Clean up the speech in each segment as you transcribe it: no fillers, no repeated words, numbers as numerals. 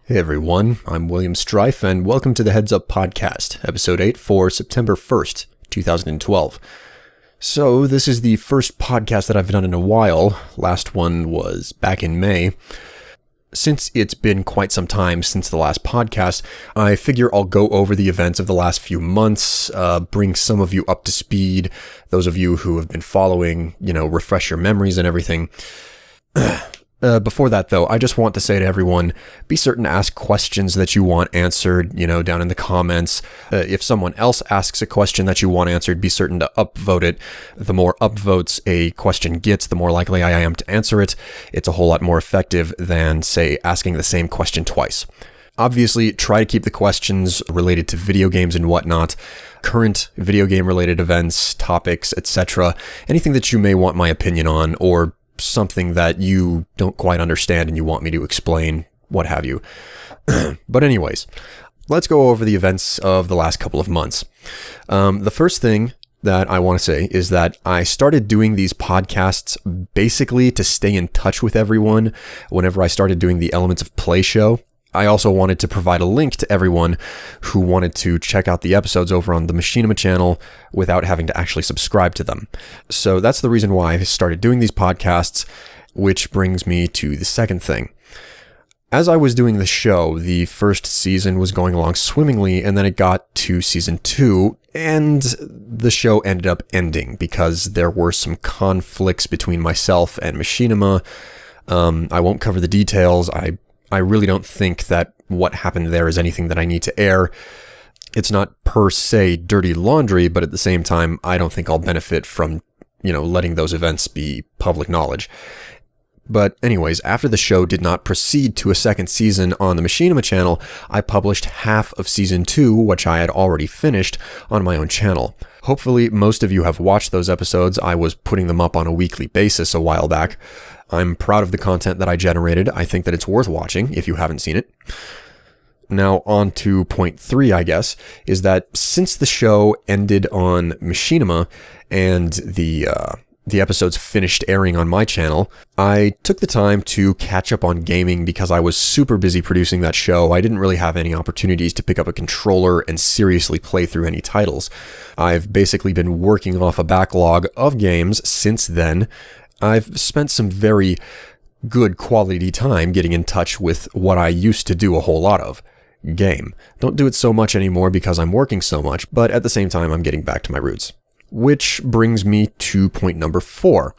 Hey everyone, I'm William Strife, and welcome to the Heads Up Podcast, Episode 8 for September 1st, 2012. So, this is the first podcast that I've done in a while. Last one was back in May. Since it's been quite some time since the last podcast, I figure I'll go over the events of the last few months, bring some of you up to speed, those of you who have been following, refresh your memories and everything. Before that, though, I just want to say to everyone, be certain to ask questions that you want answered, down in the comments. If someone else asks a question that you want answered, be certain to upvote it. The more upvotes a question gets, the more likely I am to answer it. It's a whole lot more effective than, say, asking the same question twice. Obviously, try to keep the questions related to video games and whatnot, current video game related events, topics, etc. Anything that you may want my opinion on, or something that you don't quite understand and you want me to explain, what have you. But anyways, let's go over the events of the last couple of months. The first thing that I want to say is that I started doing these podcasts basically to stay in touch with everyone whenever I started doing the Elements of Play show. I also wanted to provide a link to everyone who wanted to check out the episodes over on the Machinima channel without having to actually subscribe to them. So that's the reason why I started doing these podcasts, which brings me to the second thing. As I was doing the show, the first season was going along swimmingly, and then it got to season 2, and the show ended up ending because there were some conflicts between myself and Machinima. I won't cover the details. I really don't think that what happened there is anything that I need to air. It's not per se dirty laundry, but at the same time, I don't think I'll benefit from, letting those events be public knowledge. But anyways, after the show did not proceed to a second season on the Machinima channel, I published half of season 2, which I had already finished, on my own channel. Hopefully, most of you have watched those episodes. I was putting them up on a weekly basis a while back. I'm proud of the content that I generated. I think that it's worth watching if you haven't seen it. Now, on to point 3, I guess, is that since the show ended on Machinima and the episodes finished airing on my channel, I took the time to catch up on gaming because I was super busy producing that show. I didn't really have any opportunities to pick up a controller and seriously play through any titles. I've basically been working off a backlog of games since then. I've spent some very good quality time getting in touch with what I used to do a whole lot of. Game. Don't do it so much anymore because I'm working so much, but at the same time I'm getting back to my roots. Which brings me to point number 4.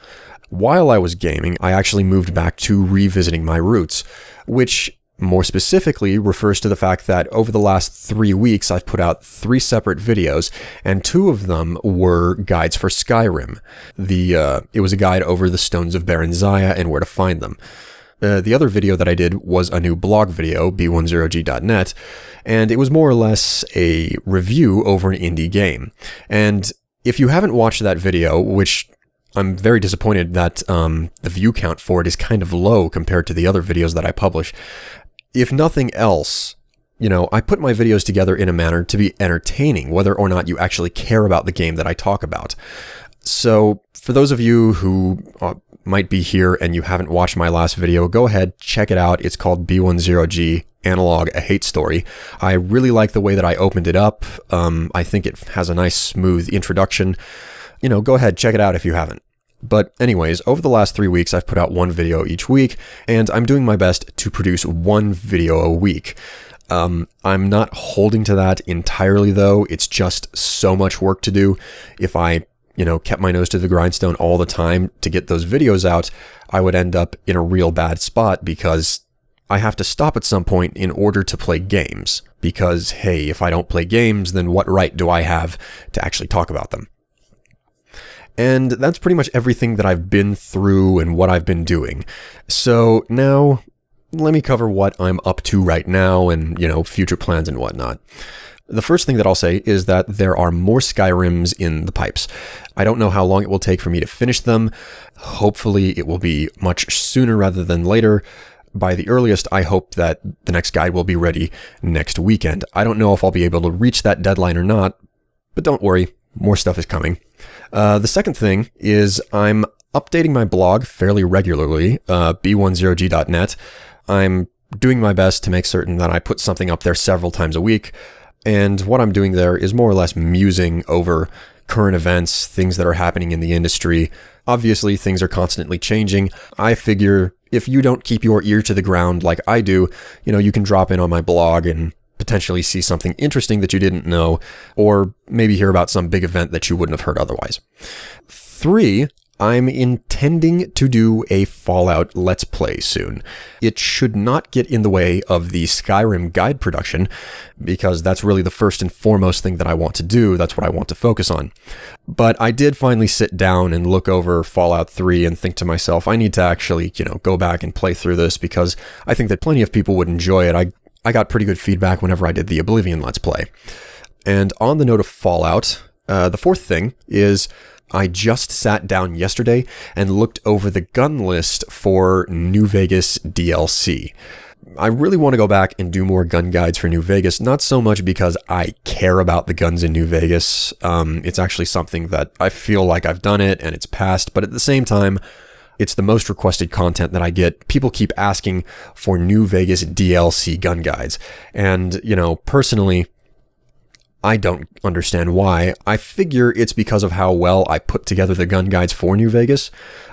While I was gaming, I actually moved back to revisiting my roots, which more specifically refers to the fact that over the last 3 weeks, I've put out 3 separate videos, and 2 of them were guides for Skyrim. It was a guide over the Stones of Baron Zaya and where to find them. The other video that I did was a new blog video, b10g.net, and it was more or less a review over an indie game. And if you haven't watched that video, which I'm very disappointed that the view count for it is kind of low compared to the other videos that I publish. If nothing else, I put my videos together in a manner to be entertaining, whether or not you actually care about the game that I talk about. So, for those of you who might be here and you haven't watched my last video, go ahead, check it out. It's called B10G Analog, A Hate Story. I really like the way that I opened it up. I think it has a nice, smooth introduction. Go ahead, check it out if you haven't. But anyways, over the last 3 weeks, I've put out 1 video each week, and I'm doing my best to produce 1 video a week. I'm not holding to that entirely, though. It's just so much work to do. If I, kept my nose to the grindstone all the time to get those videos out, I would end up in a real bad spot because I have to stop at some point in order to play games. Because, hey, if I don't play games, then what right do I have to actually talk about them? And that's pretty much everything that I've been through and what I've been doing. So now, let me cover what I'm up to right now and, future plans and whatnot. The first thing that I'll say is that there are more Skyrims in the pipes. I don't know how long it will take for me to finish them. Hopefully it will be much sooner rather than later. By the earliest, I hope that the next guide will be ready next weekend. I don't know if I'll be able to reach that deadline or not, but don't worry, more stuff is coming. The second thing is I'm updating my blog fairly regularly, b10g.net. I'm doing my best to make certain that I put something up there several times a week. And what I'm doing there is more or less musing over current events, things that are happening in the industry. Obviously, things are constantly changing. I figure if you don't keep your ear to the ground like I do, you can drop in on my blog and potentially see something interesting that you didn't know, or maybe hear about some big event that you wouldn't have heard otherwise. 3, I'm intending to do a Fallout Let's Play soon. It should not get in the way of the Skyrim guide production, because that's really the first and foremost thing that I want to do. That's what I want to focus on. But I did finally sit down and look over Fallout 3 and think to myself, I need to actually, go back and play through this, because I think that plenty of people would enjoy it. I got pretty good feedback whenever I did the Oblivion Let's Play. And on the note of Fallout, the 4th thing is I just sat down yesterday and looked over the gun list for New Vegas DLC. I really want to go back and do more gun guides for New Vegas, not so much because I care about the guns in New Vegas. It's actually something that I feel like I've done it and it's passed, but at the same time, it's the most requested content that I get. People keep asking for New Vegas DLC gun guides. And, personally, I don't understand why. I figure it's because of how well I put together the gun guides for New Vegas.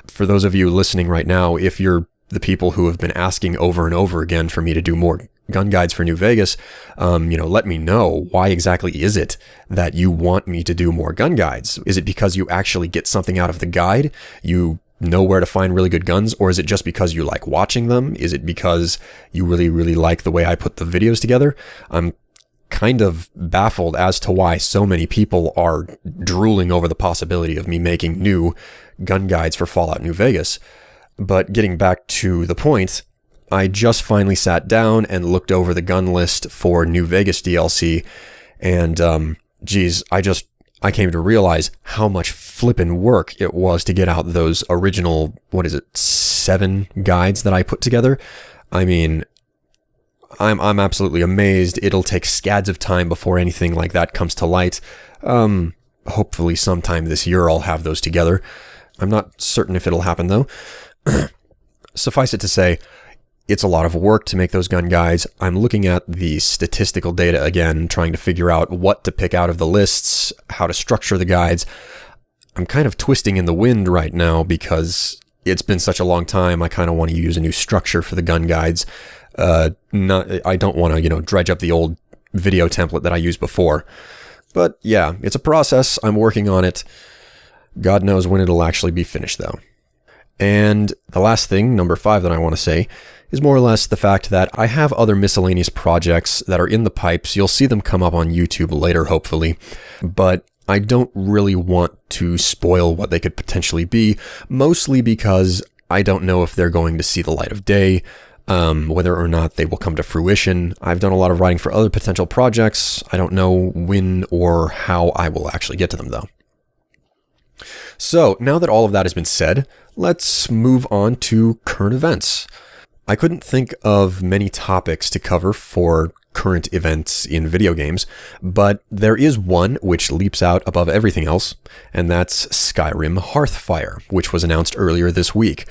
For those of you listening right now, if you're the people who have been asking over and over again for me to do more gun guides for New Vegas, let me know, why exactly is it that you want me to do more gun guides? Is it because you actually get something out of the guide? You know where to find really good guns? Or is it just because you like watching them? Is it because you really, really like the way I put the videos together? I'm kind of baffled as to why so many people are drooling over the possibility of me making new gun guides for Fallout New Vegas. But getting back to the point, I just finally sat down and looked over the gun list for New Vegas DLC, and I came to realize how much flippin' work it was to get out those original, 7 guides that I put together. I mean, I'm absolutely amazed. It'll take scads of time before anything like that comes to light. Hopefully sometime this year I'll have those together. I'm not certain if it'll happen though. Suffice it to say, it's a lot of work to make those gun guides. I'm looking at the statistical data again, trying to figure out what to pick out of the lists, how to structure the guides. I'm kind of twisting in the wind right now because it's been such a long time. I kind of want to use a new structure for the gun guides. I don't want to, dredge up the old video template that I used before. But yeah, it's a process. I'm working on it. God knows when it'll actually be finished though. And the last thing, number 5 that I want to say, is more or less the fact that I have other miscellaneous projects that are in the pipes. You'll see them come up on YouTube later, hopefully. But I don't really want to spoil what they could potentially be, mostly because I don't know if they're going to see the light of day, whether or not they will come to fruition. I've done a lot of writing for other potential projects. I don't know when or how I will actually get to them, though. So, now that all of that has been said, let's move on to current events. I couldn't think of many topics to cover for current events in video games, but there is one which leaps out above everything else, and that's Skyrim Hearthfire, which was announced earlier this week.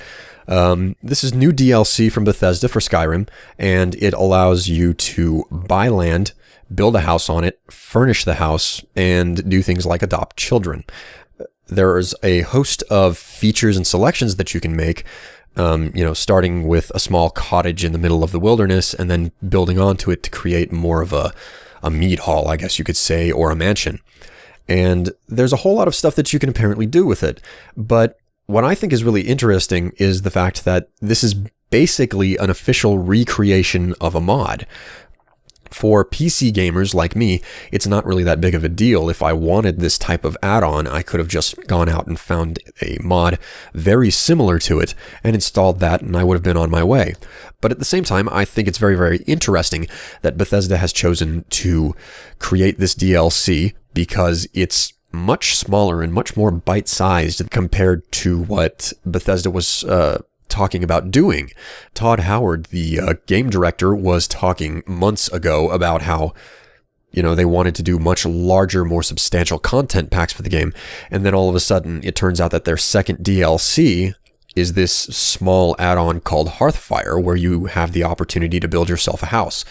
This is new DLC from Bethesda for Skyrim, and it allows you to buy land, build a house on it, furnish the house, and do things like adopt children. There's a host of features and selections that you can make, starting with a small cottage in the middle of the wilderness and then building onto it to create more of a mead hall, I guess you could say, or a mansion. And there's a whole lot of stuff that you can apparently do with it. But what I think is really interesting is the fact that this is basically an official recreation of a mod. For PC gamers like me, it's not really that big of a deal. If I wanted this type of add-on, I could have just gone out and found a mod very similar to it and installed that, and I would have been on my way. But at the same time, I think it's very, very interesting that Bethesda has chosen to create this DLC because it's much smaller and much more bite-sized compared to what Bethesda was talking about doing. Todd Howard, the game director, was talking months ago about how, they wanted to do much larger, more substantial content packs for the game. And then all of a sudden, it turns out that their second DLC is this small add-on called Hearthfire, where you have the opportunity to build yourself a house.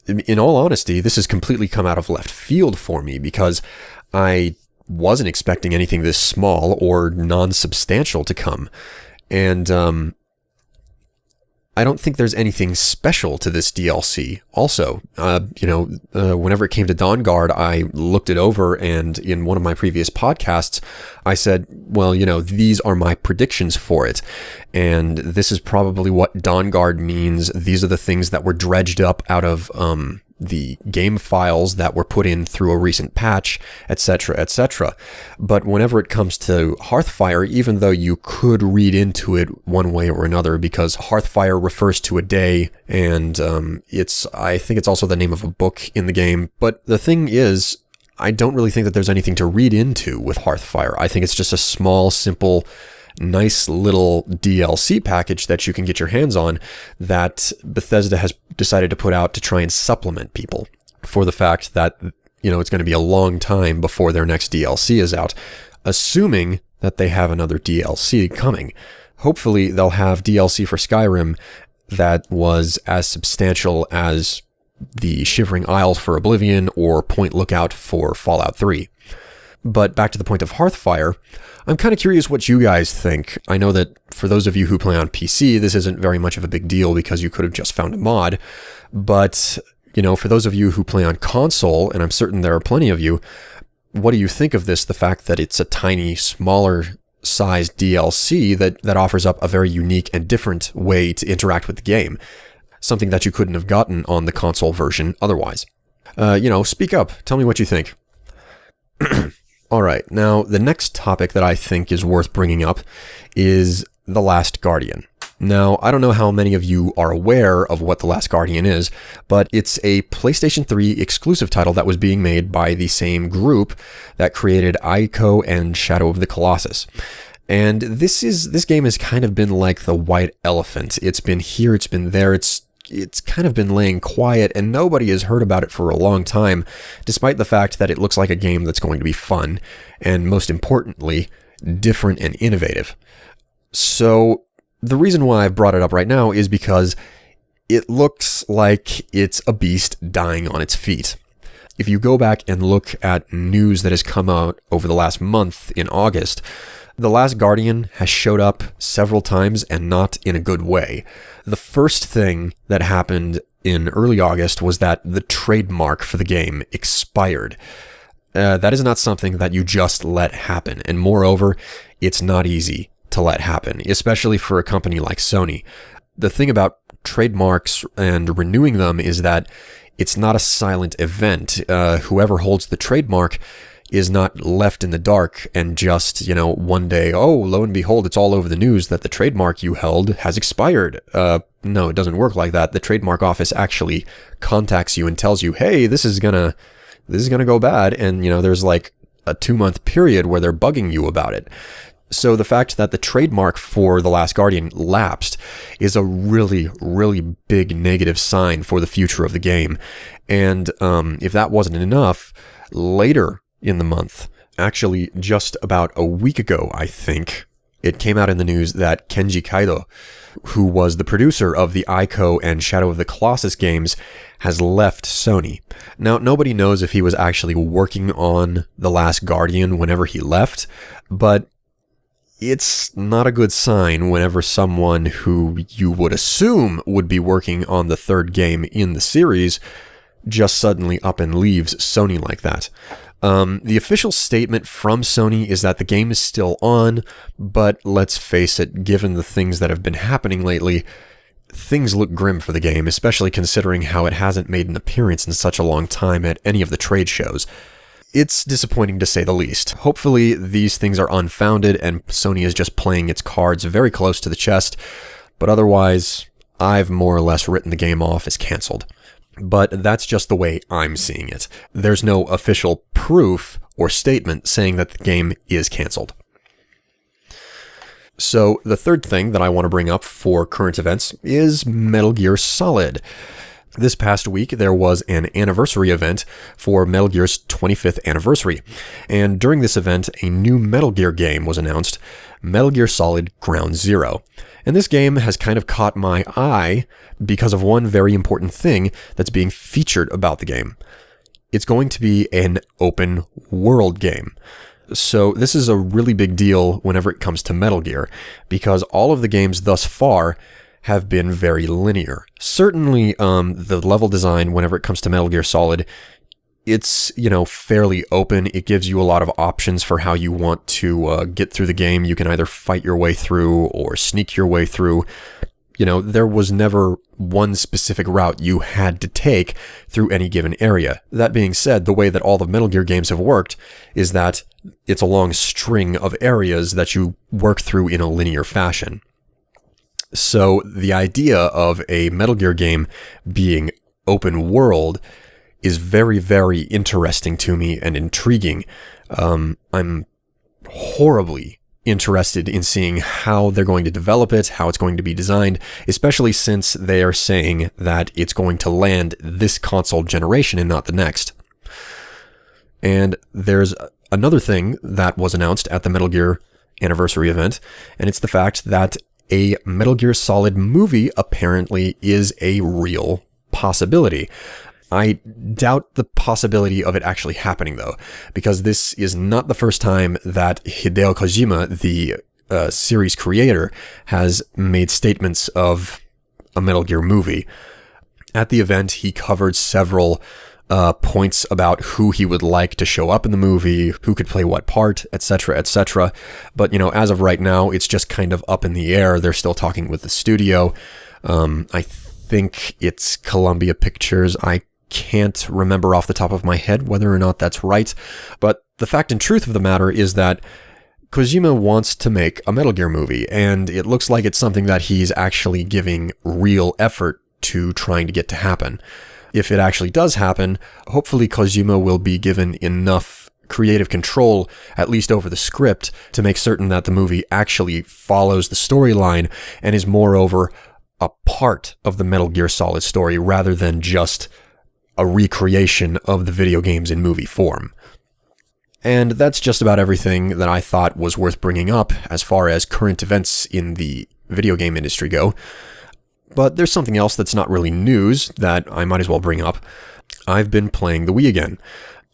In all honesty, this has completely come out of left field for me because I wasn't expecting anything this small or non-substantial to come. And I don't think there's anything special to this DLC. Also, whenever it came to Dawnguard, I looked it over, and in one of my previous podcasts, I said, well, these are my predictions for it. And this is probably what Dawnguard means. These are the things that were dredged up out of the game files that were put in through a recent patch, etc., etc. But whenever it comes to Hearthfire, even though you could read into it one way or another, because Hearthfire refers to a day, and I think it's also the name of a book in the game. But the thing is, I don't really think that there's anything to read into with Hearthfire. I think it's just a small, simple, nice little DLC package that you can get your hands on that Bethesda has decided to put out to try and supplement people for the fact that, it's going to be a long time before their next DLC is out, assuming that they have another DLC coming. Hopefully they'll have DLC for Skyrim that was as substantial as the Shivering Isles for Oblivion or Point Lookout for Fallout 3. But back to the point of Hearthfire, I'm kind of curious what you guys think. I know that for those of you who play on PC, this isn't very much of a big deal because you could have just found a mod. But, for those of you who play on console, and I'm certain there are plenty of you, what do you think of this? The fact that it's a tiny, smaller sized DLC that offers up a very unique and different way to interact with the game. Something that you couldn't have gotten on the console version otherwise. Speak up. Tell me what you think. All right, now the next topic that I think is worth bringing up is The Last Guardian. Now, I don't know how many of you are aware of what The Last Guardian is, but it's a PlayStation 3 exclusive title that was being made by the same group that created Ico and Shadow of the Colossus. And this game has kind of been like the white elephant. It's been here, it's been there, it's kind of been laying quiet, and nobody has heard about it for a long time, despite the fact that it looks like a game that's going to be fun, and most importantly, different and innovative. So, the reason why I've brought it up right now is because it looks like it's a beast dying on its feet. If you go back and look at news that has come out over the last month in August, The Last Guardian has showed up several times and not in a good way. The first thing that happened in early August was that the trademark for the game expired. That is not something that you just let happen, and moreover, it's not easy to let happen, especially for a company like Sony. The thing about trademarks and renewing them is that it's not a silent event. Whoever holds the trademark is not left in the dark and just, one day, oh, lo and behold, it's all over the news that the trademark you held has expired. No, it doesn't work like that. The trademark office actually contacts you and tells you, hey, this is gonna go bad. And, there's like a 2-month period where they're bugging you about it. So the fact that the trademark for The Last Guardian lapsed is a really, really big negative sign for the future of the game. And if that wasn't enough, later in the month, actually just about a week ago, I think, it came out in the news that Kenji Kaido, who was the producer of the Ico and Shadow of the Colossus games, has left Sony. Now, nobody knows if he was actually working on The Last Guardian whenever he left, but it's not a good sign whenever someone who you would assume would be working on the third game in the series just suddenly up and leaves Sony like that. The official statement from Sony is that the game is still on, but let's face it, given the things that have been happening lately, things look grim for the game, especially considering how it hasn't made an appearance in such a long time at any of the trade shows. It's disappointing to say the least. Hopefully these things are unfounded and Sony is just playing its cards very close to the chest, but otherwise, I've more or less written the game off as cancelled. But that's just the way I'm seeing it. There's no official proof or statement saying that the game is cancelled. So the third thing that I want to bring up for current events is Metal Gear Solid. This past week, there was an anniversary event for Metal Gear's 25th anniversary. And during this event, a new Metal Gear game was announced, Metal Gear Solid Ground Zero. And this game has kind of caught my eye because of one very important thing that's being featured about the game. It's going to be an open world game. So this is a really big deal whenever it comes to Metal Gear, because all of the games thus far have been very linear. Certainly, the level design, whenever it comes to Metal Gear Solid, it's, fairly open. It gives you a lot of options for how you want to get through the game. You can either fight your way through or sneak your way through. There was never one specific route you had to take through any given area. That being said, the way that all the Metal Gear games have worked is that it's a long string of areas that you work through in a linear fashion. So the idea of a Metal Gear game being open world is very, very interesting to me and intriguing. I'm horribly interested in seeing how they're going to develop it, how it's going to be designed, especially since they are saying that it's going to land this console generation and not the next. And there's another thing that was announced at the Metal Gear anniversary event, and it's the fact that a Metal Gear Solid movie apparently is a real possibility. I doubt the possibility of it actually happening, though, because this is not the first time that Hideo Kojima, the series creator, has made statements of a Metal Gear movie. At the event, he covered several points about who he would like to show up in the movie, who could play what part, etc., etc. But, as of right now, it's just kind of up in the air. They're still talking with the studio. I think it's Columbia Pictures. I can't remember off the top of my head whether or not that's right. But the fact and truth of the matter is that Kojima wants to make a Metal Gear movie, and it looks like it's something that he's actually giving real effort to trying to get to happen. If it actually does happen, hopefully Kojima will be given enough creative control, at least over the script, to make certain that the movie actually follows the storyline and is moreover a part of the Metal Gear Solid story rather than just a recreation of the video games in movie form. And that's just about everything that I thought was worth bringing up as far as current events in the video game industry go. But there's something else that's not really news that I might as well bring up. I've been playing the Wii again,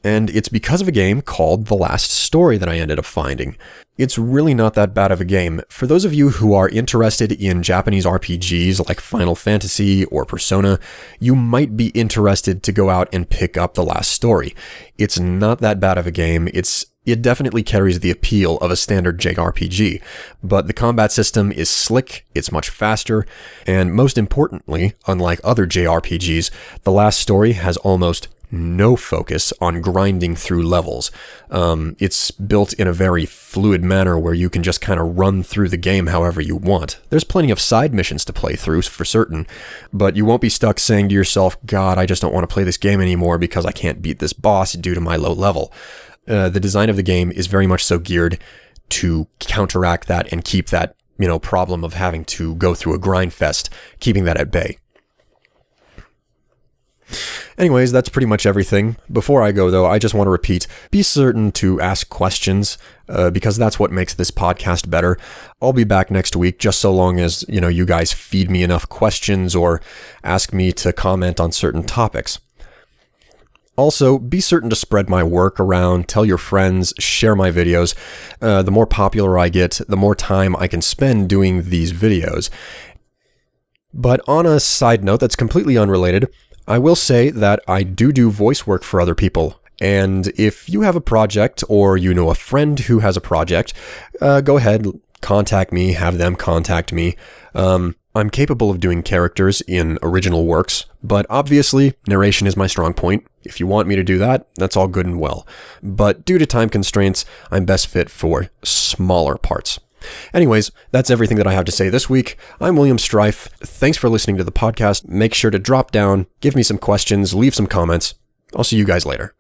and it's because of a game called The Last Story that I ended up finding. It's really not that bad of a game. For those of you who are interested in Japanese RPGs like Final Fantasy or Persona, you might be interested to go out and pick up The Last Story. It's not that bad of a game. It definitely carries the appeal of a standard JRPG, but the combat system is slick, it's much faster, and most importantly, unlike other JRPGs, The Last Story has almost no focus on grinding through levels. It's built in a very fluid manner where you can just kind of run through the game however you want. There's plenty of side missions to play through for certain, but you won't be stuck saying to yourself, God, I just don't want to play this game anymore because I can't beat this boss due to my low level. The design of the game is very much so geared to counteract that and keep that, problem of having to go through a grind fest, keeping that at bay. Anyways, that's pretty much everything. Before I go, though, I just want to repeat, be certain to ask questions, because that's what makes this podcast better. I'll be back next week, just so long as, you guys feed me enough questions or ask me to comment on certain topics. Also, be certain to spread my work around, tell your friends, share my videos. The more popular I get, the more time I can spend doing these videos. But on a side note that's completely unrelated, I will say that I do voice work for other people. And if you have a project or you know a friend who has a project, go ahead, contact me, have them contact me. I'm capable of doing characters in original works, but obviously narration is my strong point. If you want me to do that, that's all good and well. But due to time constraints, I'm best fit for smaller parts. Anyways, that's everything that I have to say this week. I'm William Strife. Thanks for listening to the podcast. Make sure to drop down, give me some questions, leave some comments. I'll see you guys later.